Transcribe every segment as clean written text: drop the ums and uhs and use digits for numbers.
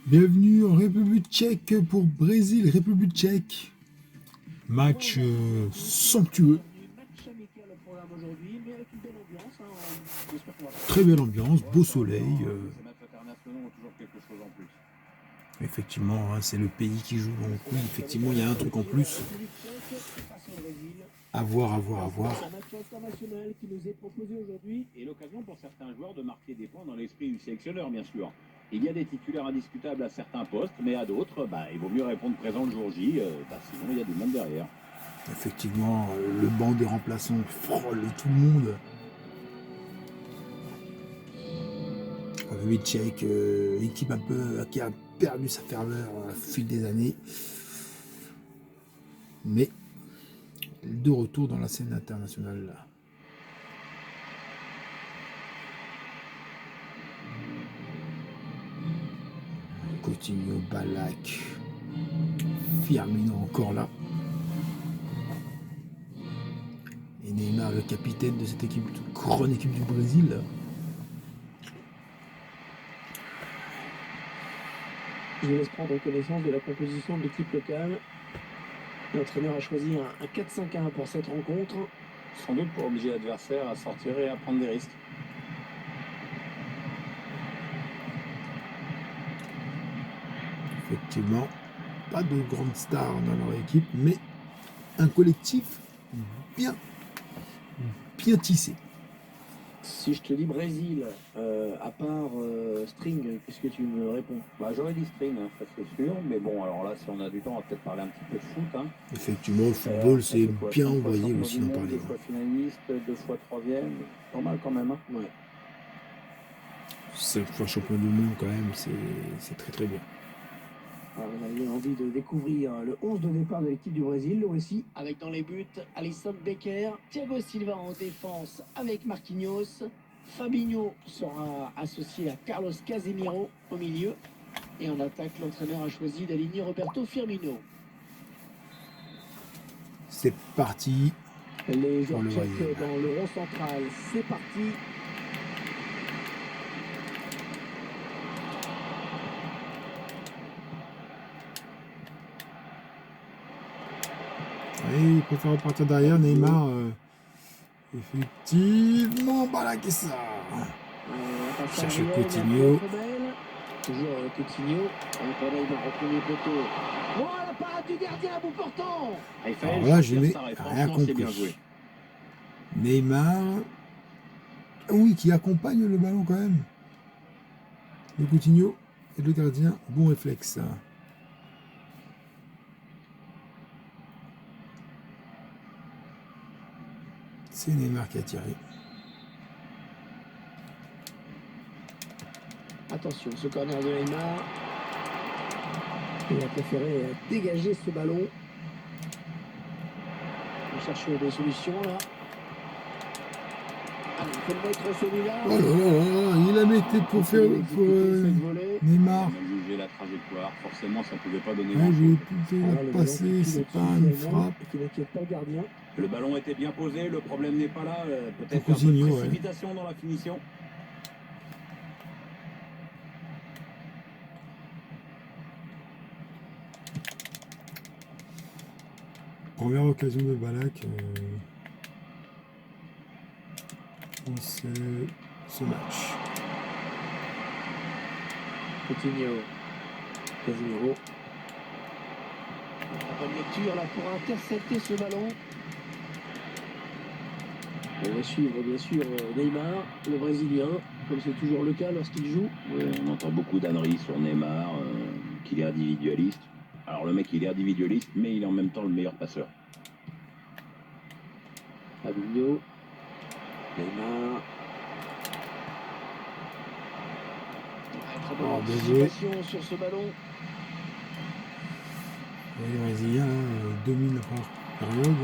Bienvenue en République tchèque pour Brésil-République tchèque. Match somptueux. Très belle ambiance, beau soleil. Effectivement, hein, c'est le pays qui joue. Donc oui, effectivement, il y a un truc en plus. À voir, à voir, à voir. C'est un match international qui nous est proposé aujourd'hui et l'occasion pour certains joueurs de marquer des points dans l'esprit du sélectionneur, bien sûr. Il y a des titulaires indiscutables à certains postes, mais à d'autres, il vaut mieux répondre présent le jour J, sinon il y a du monde derrière. Effectivement, le banc des remplaçants frôle tout le monde. République tchèque, équipe un peu qui a perdu sa ferveur au fil des années. Mais de retour dans la scène internationale là. Coutinho, Balak, Firmino encore là. Et Neymar, le capitaine de cette équipe, grande équipe du Brésil. Je vous laisse prendre connaissance de la composition de l'équipe locale. L'entraîneur a choisi un 4-5-1 pour cette rencontre. Sans doute pour obliger l'adversaire à sortir et à prendre des risques. Effectivement, pas de grandes stars dans leur équipe, mais un collectif bien tissé. Si je te dis Brésil, à part String, qu'est-ce que tu me réponds? J'aurais dit String, hein, ça c'est sûr, mais bon, alors là, si on a du temps, on va peut-être parler un petit peu de foot. Hein. Effectivement, le football, c'est bien envoyé aussi d'en parler. 2 fois finaliste, 2 fois 3e, pas mal quand même. Hein. Ouais. 7 fois champion du monde quand même, c'est très très bien. Alors, on a eu envie de découvrir le 11 de départ de l'équipe du Brésil, le voici. Avec dans les buts, Alisson Becker, Thiago Silva en défense avec Marquinhos. Fabinho sera associé à Carlos Casemiro au milieu. Et en attaque, l'entraîneur a choisi d'aligner Roberto Firmino. C'est parti. Les joueurs tchèques dans le rond central, c'est parti. Oui, il préfère repartir derrière. Neymar, effectivement, Balak et ça. Cherche Coutinho. Toujours Coutinho. Encore Neymar au premier poteau. Oh, la parade du gardien à bout portant. Alors là, je n'ai rien compris. Neymar. Oui, qui accompagne le ballon quand même. Le Coutinho et le gardien, bon réflexe. C'est Neymar qui a tiré. Attention, ce corner de Neymar. Il a préféré dégager ce ballon. On cherche des solutions là. Allez, il faut le mettre celui-là. Oh là là, il a mis pour faire pour Neymar. Juger la trajectoire, forcément ça ne pouvait pas donner j'ai pu la passer, c'est pas une frappe. Qui n'inquiète pas le gardien. Le ballon était bien posé, le problème n'est pas là, peut-être un peu de précipitation dans la finition. Première occasion de Balak dans ce match. Coutinho, Casemiro. La bonne lecture là pour intercepter ce ballon. On va suivre bien sûr Neymar, le Brésilien, comme c'est toujours le cas lorsqu'il joue. Oui, on entend beaucoup d'âneries sur Neymar, qu'il est individualiste. Alors le mec il est individualiste, mais il est en même temps le meilleur passeur. Fabinho, Neymar. Très bonne anticipation sur ce ballon. Les Brésiliens dominent la première période.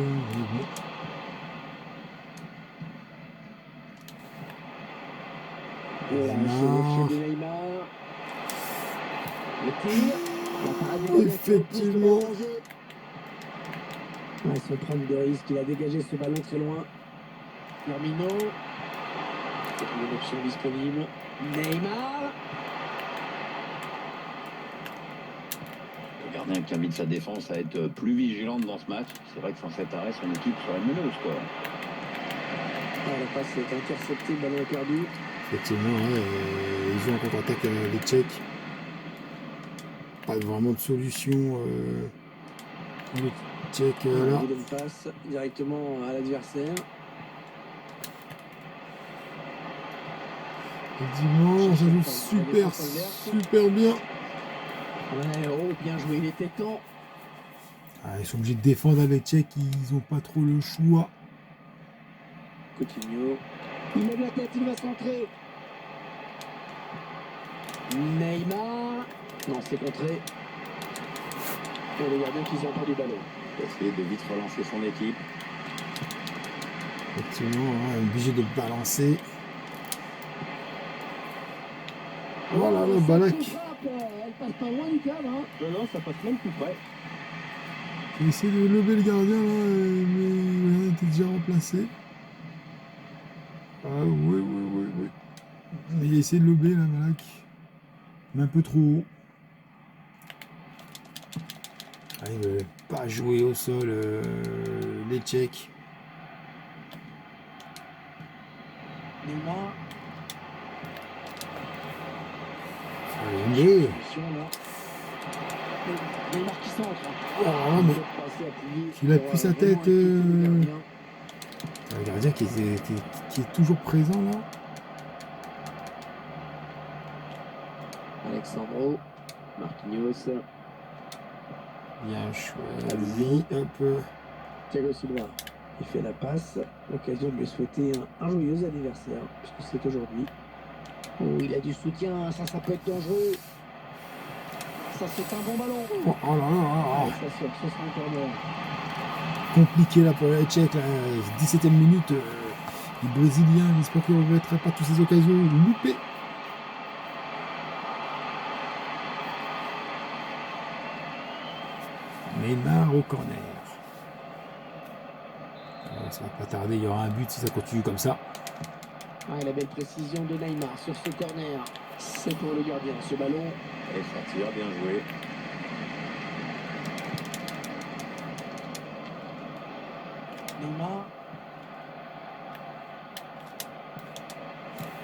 Neymar. Le tir. Effectivement. Ouais, sans prendre de risque, il a dégagé ce ballon très loin. Firmino. C'est une option disponible. Neymar. Le gardien qui invite sa défense à être plus vigilante dans ce match. C'est vrai que sans cet arrêt, son équipe serait menée au score. La passe est interceptée, le ballon est perdu. Effectivement, ouais, ils jouent en contre-attaque les Tchèques. Pas vraiment de solution pour les Tchèques là. Il donne passe directement à l'adversaire. Effectivement, ça joue super bien. Ouais, oh, bien joué, il était temps. Ah, ils sont obligés de défendre les Tchèques, ils n'ont pas trop le choix. Coutinho. Il lève la tête, il va centrer. Neymar. Non, c'est contré. Et le gardien qui s'empare du ballon. Il va essayer de vite relancer son équipe. Effectivement, ouais, obligé de balancer. Voilà, le Balak. Elle passe pas loin du cadre. Hein. Non, ça passe même tout près. Il a essayé de lever le gardien là, mais le gardien était déjà remplacé. Ah oui. Il a essayé de lever là, Balak. Mais un peu trop haut. Ah, il ne veut pas jouer au sol les Tchèques. Neymar. Allez, Neymar qui centre. oh, mais il appuie sa tête. Le gardien qui est toujours présent là. Alexandro. Marquinhos. Bien choisi. Un peu. Thiago Silva. Il fait la passe. L'occasion de lui souhaiter un joyeux anniversaire, puisque c'est aujourd'hui. Oh, il a du soutien, ça peut être dangereux. Ça, c'est un bon ballon. Oh là là. Et ça sort, ce sera un corner. Compliqué là pour les Tchèques. 17e minute. Les Brésiliens, j'espère qu'ils ne regretteraient pas toutes ces occasions loupées. Neymar au corner. Ça va pas tarder, il y aura un but si ça continue comme ça. La belle précision de Neymar sur ce corner. C'est pour le gardien, ce ballon. Et sortir, bien joué. Neymar.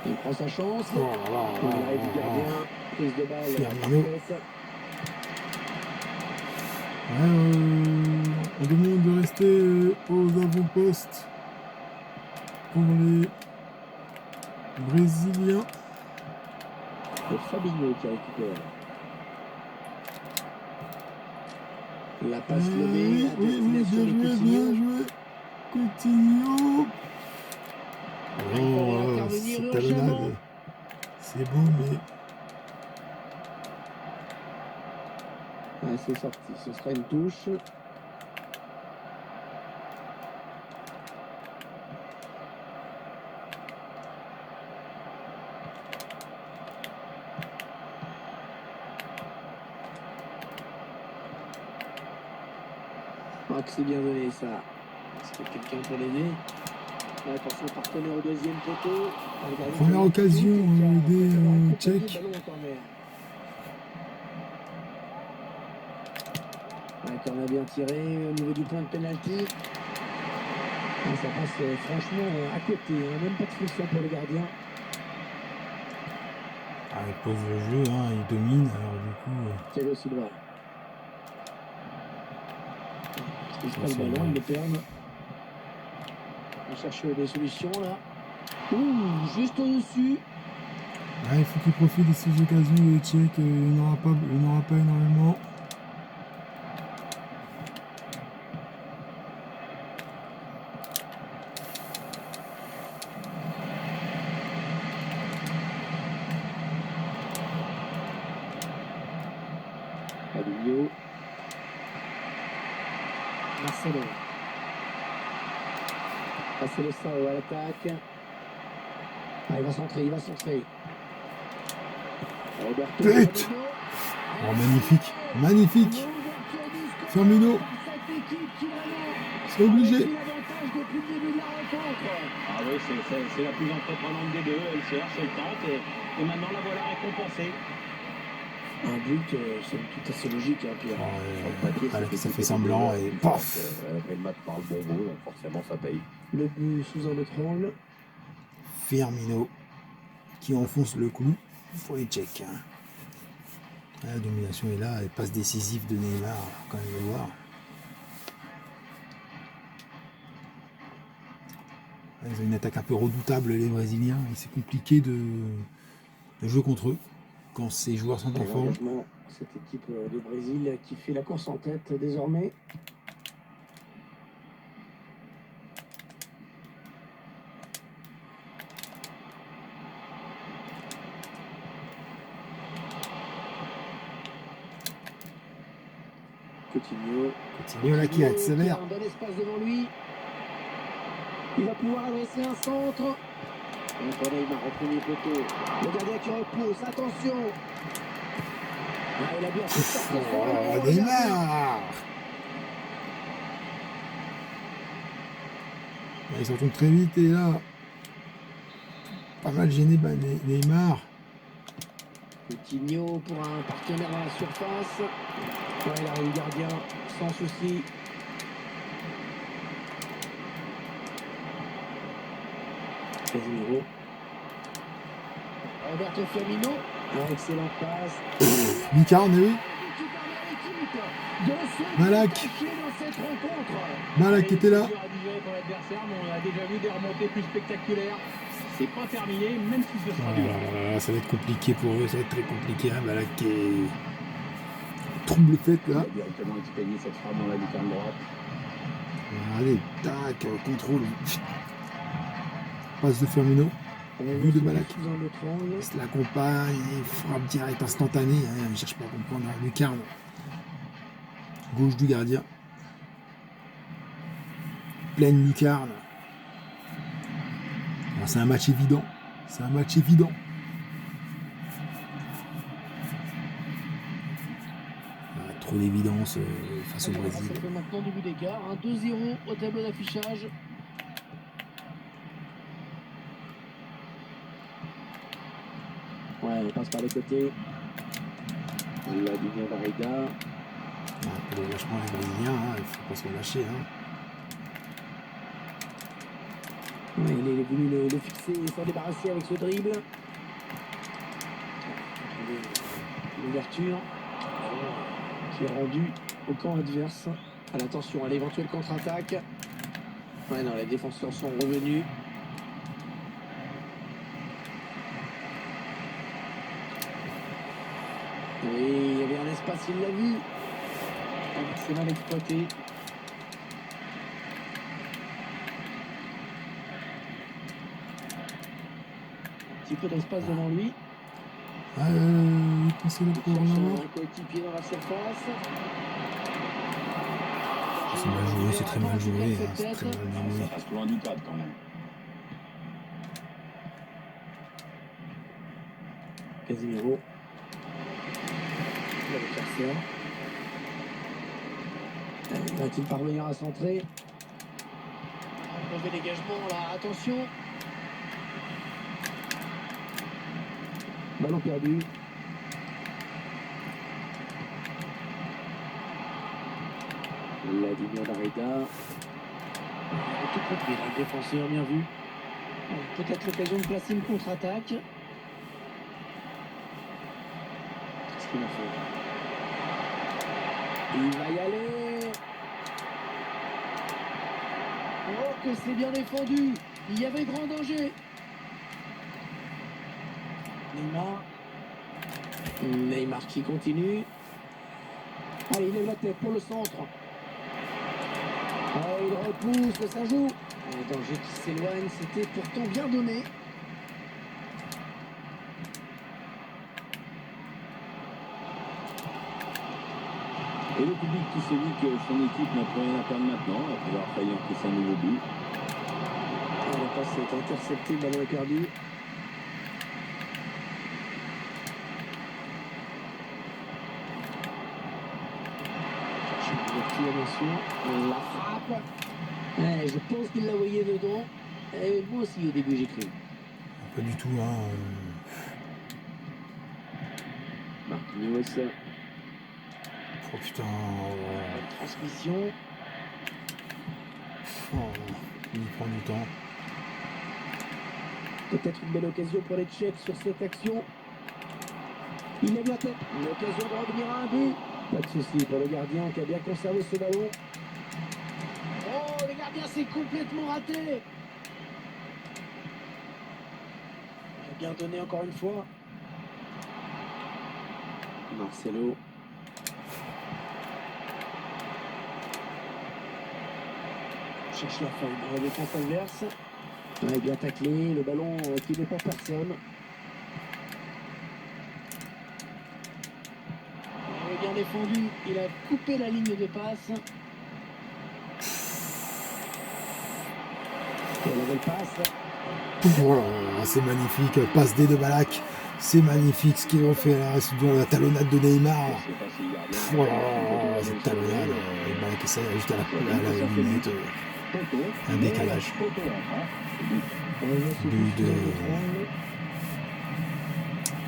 Il prend sa chance. Oh là là, L'arrêt du gardien. Prise de balle. Firmino. Parfaite. On demande de rester aux avant-postes pour les Brésiliens. C'est Fabinho qui récupère. La passe levée. Oui, bien joué. Coutinho. Oh, cette talonnade. C'est beau, mais... C'est sorti, ce sera une touche. Ah, que c'est bien donné ça. Est-ce qu'il y a quelqu'un pour l'aider? Attention, partenaire au deuxième poteau. Première occasion des Tchèques. On a bien tiré au niveau du point de pénalty. Ça passe franchement à côté, même pas de friction pour le gardien. Ah, il pose le jeu, il domine, alors du coup... Thiago Silva. Il se passe le ballon, il le perd. On cherche des solutions là. Ouh, juste au-dessus. Il faut qu'il profite de ces occasions, les Tchèques, il n'y en aura pas énormément. Fabinho. Marcelo. Marcelo Sao à l'attaque. Il va centrer. Roberto. Tête. Oh, magnifique. Firmino. C'est obligé. Ah oui, c'est la plus entreprenante des deux. Elle cherche, elle tente et maintenant la voilà récompensée. Un but, somme toute assez logique, hein, Pierre. Sur le papier, Voilà, ça fait plutôt semblant des et différentes, paf. après le match par le bon bout, donc forcément ça paye. Le but sous un autre angle. Firmino qui enfonce le clou pour les Tchèques. La domination est là, et passe décisive de Neymar, quand même le voir. Ils ont une attaque un peu redoutable, les Brésiliens, et c'est compliqué de jouer contre eux quand ces joueurs sont en Et forme. l'engagement, cette équipe du Brésil qui fait la course en tête désormais. Coutinho. Coutinho là qui accélère. Un bon espace devant lui. Il va pouvoir adresser un centre. Entre Neymar au premier poteau. Le gardien qui repousse. Attention. Ah, il a bien fait sortir son ballon. Oh, Neymar. Ils s'en tombent très vite et là, pas mal gêné Neymar. Coutinho pour un partenaire dans la surface. Ouais, il arrive le gardien sans souci. Casemiro. Roberto Firmino. Un excellent passe. Lucarne, oui. Qui permet à l'équipe de se Malak. qualifier dans cette rencontre. Malak qui était là. Dur à digérer pour l'adversaire, mais on a déjà vu des remontées plus spectaculaires. C'est pas terminé, même si ce sera dur. Ça va être compliqué pour eux, ça va être très compliqué. Hein. Malak qui est trouble faite Il là. a directement expédié cette frappe dans la lucarne droite. Allez, tac, contrôle. Passe de Firmino. But de Malak. Sous un autre angle. Il se l'accompagne, il frappe direct instantané. Hein. Il ne cherche pas à comprendre la lucarne. Gauche du gardien. Pleine lucarne. Alors, c'est un match évident. C'est un match évident. Trop d'évidence face au Brésil. Ça fait maintenant du but d'écart. 2-0 au tableau d'affichage. Ouais, on passe par les côtés. La Dunion Barriga. Pour le lâchement des Brésiliens, il ne faut pas se relâcher. Hein. Ouais, il est venu le fixer et s'en débarrasser avec ce dribble. L'ouverture qui est rendue au camp adverse. Attention à l'éventuelle contre-attaque. Ouais, non, les défenseurs sont revenus. Oui, il y avait un espace, il l'a vu. C'est mal exploité. Un petit peu d'espace devant lui. Il pensait le pour là. Un coéquipier dans la surface. C'est mal joué, c'est très mal joué. Hein, c'est très mal joué. Ça reste loin du cadre quand même. Casemiro. L'adversaire. Va-t-il parvenir à centrer? Mauvais dégagement là, attention. Ballon perdu. La Dunion Barriga. Tout compris, là, le défenseur bien vu. Peut-être l'occasion de placer une contre-attaque. Qu'est-ce qu'il a fait? Il va y aller. Oh, que c'est bien défendu. Il y avait grand danger. Neymar. Neymar qui continue. Allez, il lève la tête pour le centre. Oh, il repousse, ça joue. Un danger qui s'éloigne. C'était pourtant bien donné. Et le public qui se dit que son équipe n'a plus rien à perdre maintenant, après avoir failli encaisser un nouveau but. La passe est interceptée, le ballon est perdu. Cherche une ouverture, bien sûr. La frappe. Ouais, je pense qu'il l'a voyé dedans. Et moi aussi, au début, j'ai cru. Pas du tout. Hein. Marquinhos. Marquinhos. Oh putain. Transmission. Oh, il prend du temps. Peut-être une belle occasion pour les Tchèques sur cette action. Il a bien tête. L'occasion de revenir à un but. Pas de souci pour le gardien qui a bien conservé ce ballon. Oh, le gardien s'est complètement raté. Il a bien donné encore une fois. Marcelo. Cherche la fin dans la défense adverse. Ouais, bien taclé, le ballon qui n'est pas personne. Il est bien défendu, il a coupé la ligne de passe. Et la belle passe. Voilà, c'est magnifique. Passe des de Balak. C'est magnifique ce qu'ils ont fait là. C'est dans la talonnade de Neymar. Je sais pas si le gardien- Voilà, cette talonnade. Et Balak essaie juste à la limite. Un décalage. But de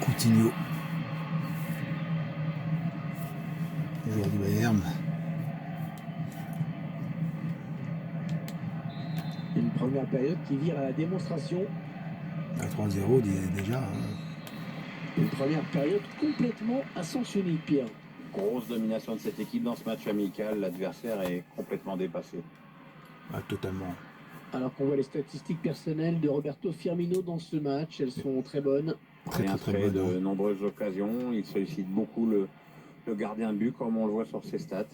Coutinho. Joueur du Bayern. Une première période qui vire à la démonstration. À 3-0 déjà. Une première période complètement à sens unique, Pierre. Grosse domination de cette équipe dans ce match amical. L'adversaire est complètement dépassé. Ah, totalement. Alors qu'on voit les statistiques personnelles de Roberto Firmino dans ce match, elles sont très bonnes. Très Rien très fait très bon. de nombreuses occasions. Il sollicite beaucoup le gardien de but, comme on le voit sur ses stats.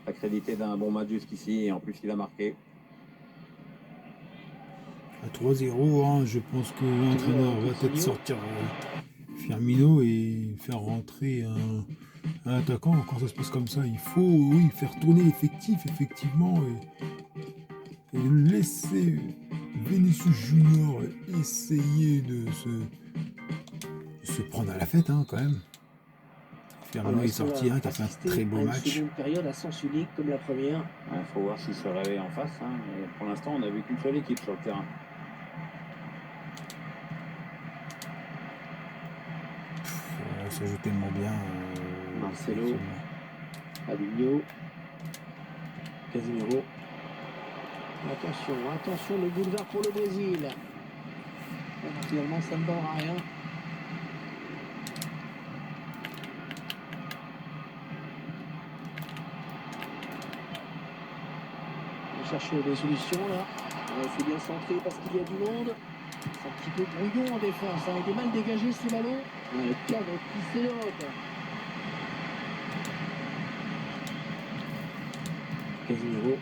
Accrédité d'un bon match jusqu'ici, et en plus il a marqué. À 3-0, hein, je pense que l'entraîneur va peut-être sortir Firmino et faire rentrer un attaquant. Quand ça se passe comme ça, il faut oui, faire tourner l'effectif, effectivement, et laisser Vinicius Junior essayer de se prendre à la fête, hein, quand même. Firmino est sorti, qui a fait un très beau match. Une période à sens unique comme la première. Il faut voir s'il se réveille en face. Hein. Mais pour l'instant, on n'a vu qu'une seule équipe sur le terrain. Ça joue tellement bien. Marcelo. Fabinho. Casemiro. Attention, le boulevard pour le Brésil. Finalement, ça ne donnera rien. On va chercher des solutions là. C'est bien centré parce qu'il y a du monde. C'est un petit peu brouillon en défense. Hein. Il est mal dégagé ce ballon. Le cadre qui s'élève. Casemiro.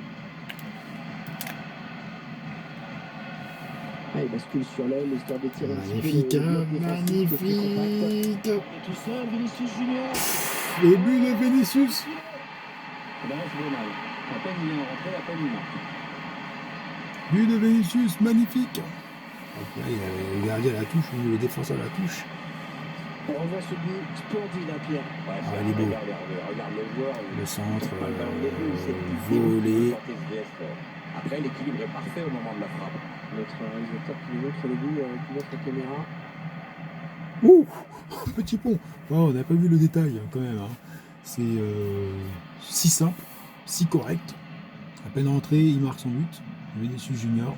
Ah, il bascule sur l'aile, histoire de tirer magnifique, magnifique. Tout seul, Vinicius Junior. Le but de Vinicius. Ben là, je vois mal. À peine il vient de rentrer, à peine il marque. But de Vinicius, magnifique. Donc là, il a le gardien à la touche, ou le défenseur à la touche. On revoit ce but splendide, hein, Pierre. Ouais, il est beau. Regarde le joueur. Le centre, pas le ballon début, c'est volé. Après, l'équilibre est parfait au moment de la frappe. Notre réalisateur qui nous montre le but avec une autre caméra. Ouh, petit pont. Oh, on n'a pas vu le détail quand même. Hein. C'est si simple, si correct. À peine rentré, il marque son but. Vinicius Junior.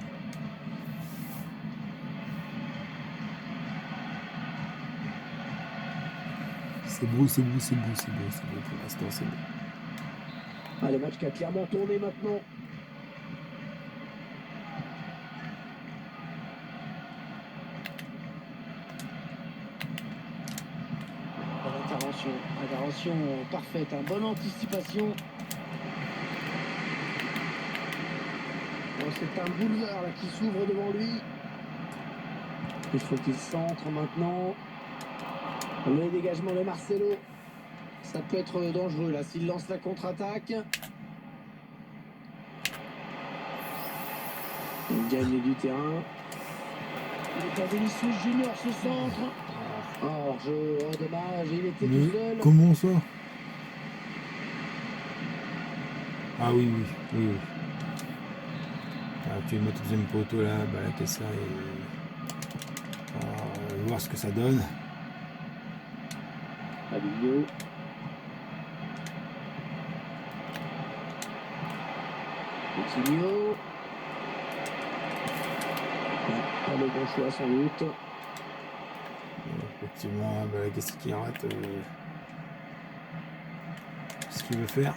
C'est beau, c'est beau, c'est beau, c'est beau, c'est beau. Pour l'instant, c'est beau. Ah, le match qui a clairement tourné maintenant. Intervention parfaite, hein. Bonne anticipation. Bon, c'est un boulevard là, qui s'ouvre devant lui. Il faut qu'il centre maintenant. Le dégagement de Marcelo. Ça peut être dangereux là s'il lance la contre-attaque. Il gagne du terrain. Il est à Vinicius Junior, ce centre. Oh, dommage, il était tout seul. Comment ça? Ah oui. Ah, tu vas mettre le deuxième poteau là, balaquer ça et voir ce que ça donne. Fabinho. Coutinho. Pas le bon choix sans doute. Effectivement, bah, qu'est-ce qu'il rate ce qu'il veut faire.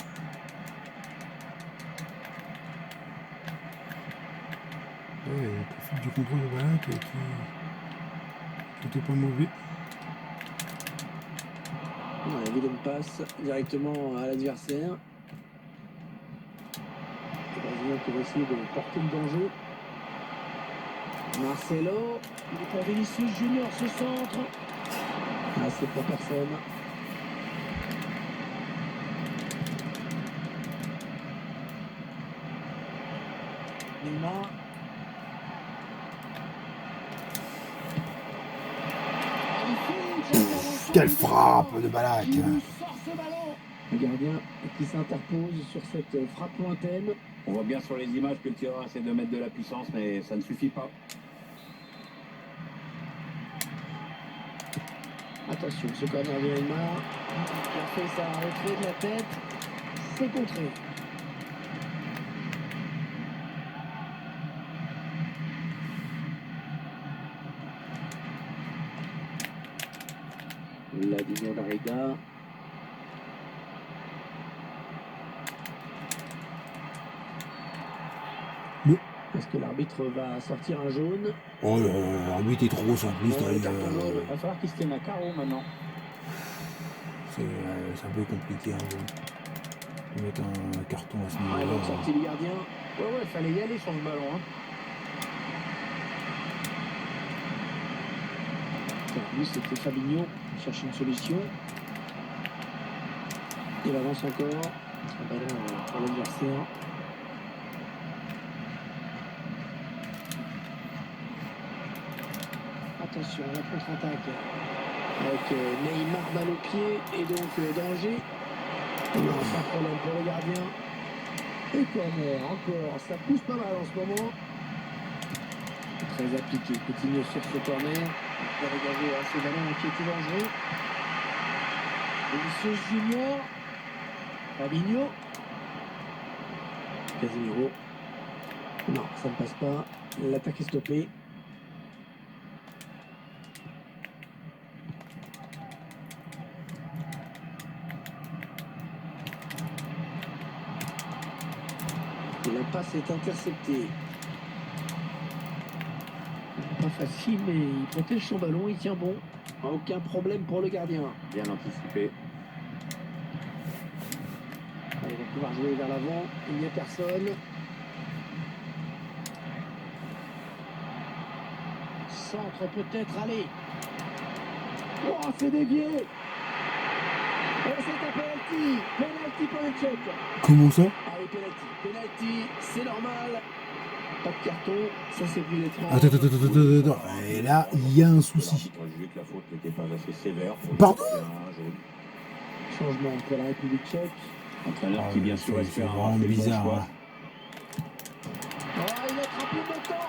Ouais, il profite du contrôle de Balak qui était pas mauvais. Ouais, vilaine passe directement à l'adversaire. Le Brésilien qui va essayer de porter le danger. Marcelo. Il est pour Vinicius Junior, ce centre. Ah, c'est pour personne. Neymar. Quelle frappe de Balak! Qui nous sort ce ballon. Le gardien qui s'interpose sur cette frappe lointaine. On voit bien sur les images que le tireur essaie de mettre de la puissance, mais ça ne suffit pas. Attention, ce corner de Neymar. Il a fait sa retrait de la tête. C'est contré. Vladimir Darida. Mais- Est-ce que l'arbitre va sortir un jaune? Oh là, l'arbitre est trop simpliste. Ouais, Il carton jaune. Il va falloir qu'il se tienne à carreau maintenant. c'est un peu compliqué hein, de mettre un carton à ce Ah, niveau-là. donc sorti du gardien. Ouais, fallait y aller sur le ballon. Hein. Lui, c'était Fabinho. Il cherche une solution. Il avance encore. Un ballon pour l'adversaire. Attention, la contre-attaque. Avec Neymar balle au pied et donc danger. Non, pas de problème pour le gardien. Et corner, encore. Ça pousse pas mal en ce moment. Très appliqué. Coutinho sur ce corner. Il va dégager à ce ballon qui était dangereux. Vinicius Junior. Fabinho. Casemiro. Non, ça ne passe pas. L'attaque est stoppée. Et la passe est interceptée. Pas facile, mais il protège son ballon, il tient bon. Aucun problème pour le gardien. Bien anticipé. Allez, il va pouvoir jouer vers l'avant. Il n'y a personne. Centre peut-être, allez. Oh, c'est dévié. Et c'est un penalty. Penalty pour le Tchèque. Comment ça? Ah oui, penalty. Penalty, c'est normal. Pas de carton, ça c'est plus étrange. Attends. Et là, il y a un souci. On a jugé que la faute n'était pas assez sévère. Pour Pardon un jaune. Changement pour la République tchèque. Entraîneur qui bien sûr c'est espère vraiment avoir fait le bon bizarre. choix. Hein. Oh, il attrape le montant.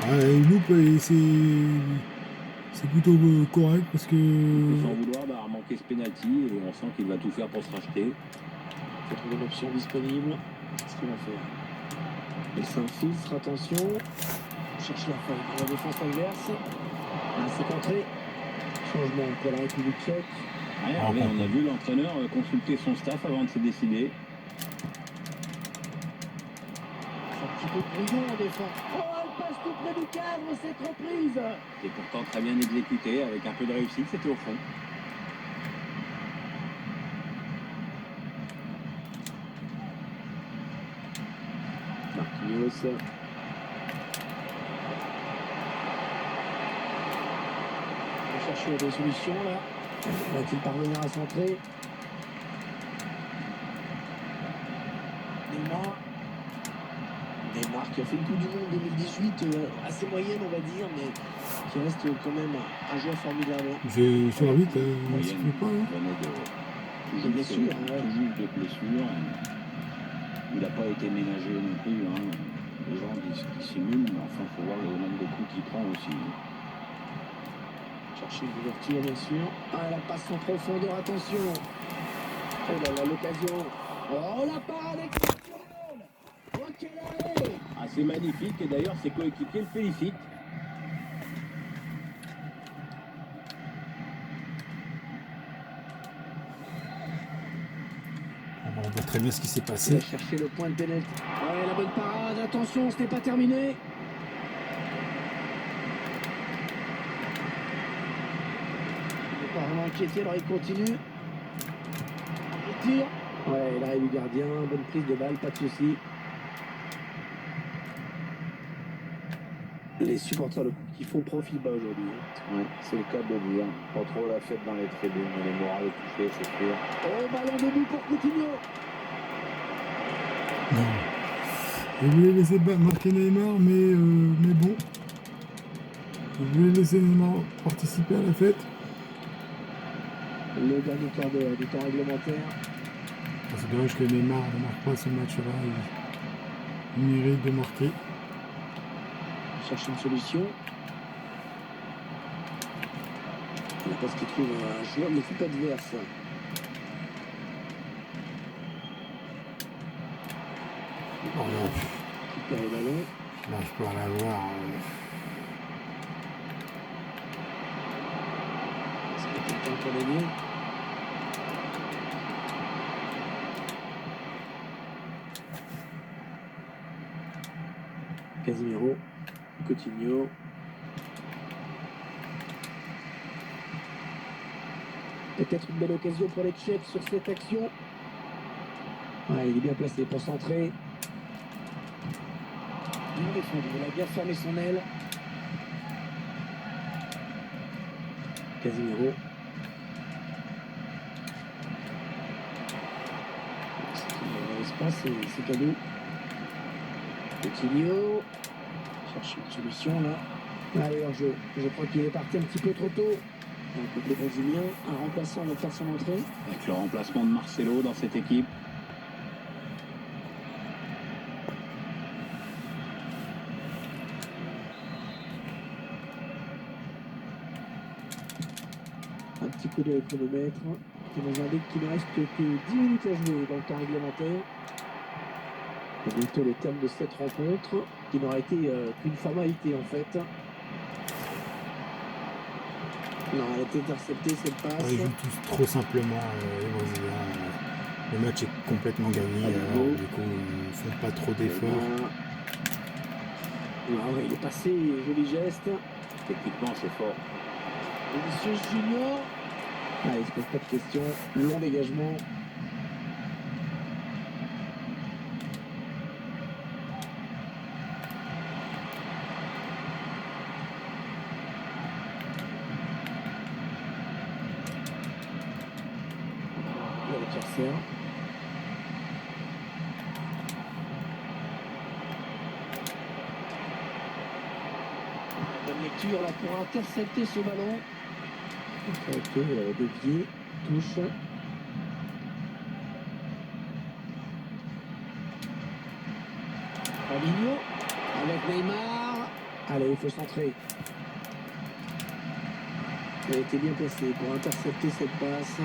Ouais, loupe, c'est plutôt correct parce que. Sans vouloir d'avoir manqué ce penalty et on sent qu'il va tout faire pour se racheter. Il faut trouver une option disponible. Qu'est-ce qu'il va faire? Il s'infiltre, attention. On cherche la faille dans la défense adverse. Ah, c'est contré. Changement pour la République tchèque. Ouais, Hervé, on a vu l'entraîneur consulter son staff avant de se décider. Un petit peu brouillon en défense. Oh, elle passe tout près du cadre, cette reprise. Et pourtant très bien exécuté avec un peu de réussite, c'était au fond. Marquinhos. On va chercher des solutions là. Va-t-il parvenir à centrer? Neymar. Neymar qui a fait une Coupe du Monde 2018 assez moyenne on va dire, mais qui reste quand même un joueur formidable. J'ai sur l'arbitre, ça Moyenne, se fait pas là. venait De blessure, ouais. tout juste de blessure. Il n'a pas été ménagé non plus. Hein. Les gens disent qu'il simule, mais enfin, il faut voir le nombre de coups qu'il prend aussi. Chercher une ouverture, bien sûr. Ah, la passe en profondeur, attention. Oh là là, l'occasion. Oh, la parade exceptionnelle. Oh, quel arrêt. Ah, c'est magnifique et d'ailleurs ses coéquipiers le félicitent. On voit très bien ce qui s'est Il va passé. chercher le point de pénalty. Ouais, la bonne parade. Attention, ce n'est pas terminé. Il n'est pas vraiment inquiété, alors il continue. Il tire. Ouais, l'arrêt du gardien. Bonne prise de balle, pas de souci. Les supporters qui font profil bas aujourd'hui. Ouais, c'est le cas de le dire. Pas trop la fête dans les tribunes, mais les morales touchées, c'est sûr. Oh, ballon debout pour Coutinho. Non. Il voulait laisser marquer Neymar, mais bon. Il voulait laisser Neymar participer à la fête. Le dernier quart d'heure du temps réglementaire. C'est dommage que Neymar ne marque pas ce match-là. Il mérite de marquer. Il cherche une solution. Il parce qu'il trouve un joueur de l'équipe adverse. Oh non, Il perd le ballon. là je peux pas l'avoir. Est-ce que quelqu'un peut l'aider? Casemiro, Coutinho. Peut-être une belle occasion pour les Tchèques sur cette action. Ouais, il est bien placé pour centrer. Bien défendu, il a bien fermé son aile. Casemiro. L'espace, c'est cadeau. Coutinho. Cherche une solution là. Allez, hors-jeu. Je crois qu'il est parti un petit peu trop tôt. Un côté brésilien, un remplaçant va faire son entrée. Avec le remplacement de Marcelo dans cette équipe. Un petit coup de chronomètre. Qui nous indique qu'il ne reste que 10 minutes à jouer dans le temps réglementaire. C'est bientôt le terme de cette rencontre, qui n'aura été qu'une formalité en fait. Non, elle a été interceptée, cette passe. Ils jouent tous trop simplement, les Brésiliens. Le match est complètement gagné, alors du coup ils ne font pas trop d'efforts. Ah ouais, il est passé, joli geste. Techniquement, c'est fort. Vinicius Junior. Ah, il se pose pas de questions. Long dégagement. L'adversaire. Bonne lecture là pour intercepter ce ballon. Ça a été dévié, touche. Fabinho avec Neymar. Allez, il faut centrer. Elle a été bien placée pour intercepter cette passe.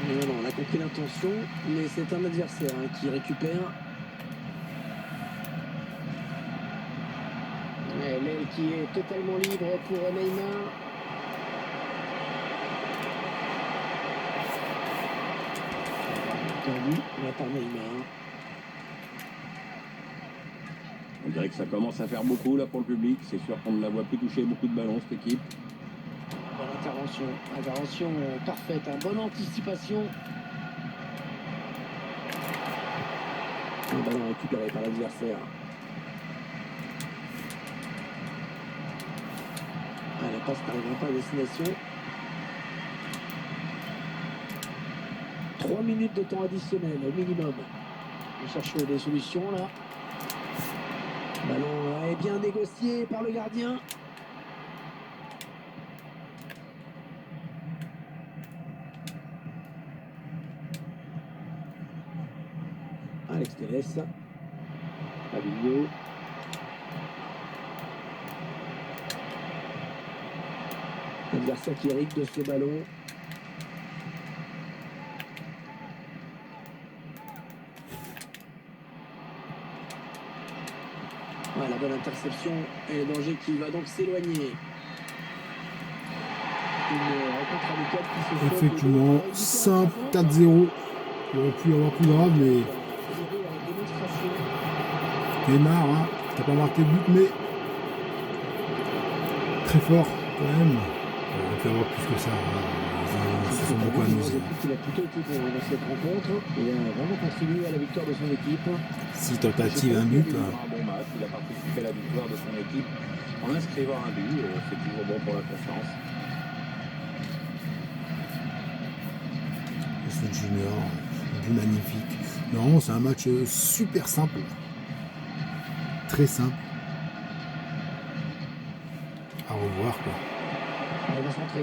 Non, on a compris l'intention, mais c'est un adversaire qui récupère. L'aile qui est totalement libre pour Neymar. Perdu de la part de Neymar. On dirait que ça commence à faire beaucoup là pour le public. C'est sûr qu'on ne la voit plus toucher beaucoup de ballons, cette équipe. Bonne intervention. Intervention parfaite. Bonne anticipation. Un ballon récupéré par l'adversaire. La passe n'arrivera pas à destination. 3 minutes de temps additionnel au minimum. On cherche des solutions là. Ballon est bien négocié par le gardien. Alex Telles. Fabinho. L'adversaire qui hérite de ce ballon. Ouais, la bonne interception et le danger qui va donc s'éloigner. Une rencontre amicale qui se fait Effectivement, simple, 4-0. Il aurait pu y avoir plus grave, mais Neymar, hein, qui n'a pas marqué de but, mais très fort quand même. Il aurait pu y avoir plus que ça. Ils se sont beaucoup amusés. Il a plutôt été bon dans cette rencontre. Il a vraiment contribué à la victoire de son équipe. 6 tentatives, un but. Il a fait un bon match, il a participé à la victoire de son équipe en inscrivant un but. C'est toujours bon pour la confiance. Ce junior, un but magnifique. Non, c'est un match super simple. Très simple. À revoir, quoi. Il va centrer.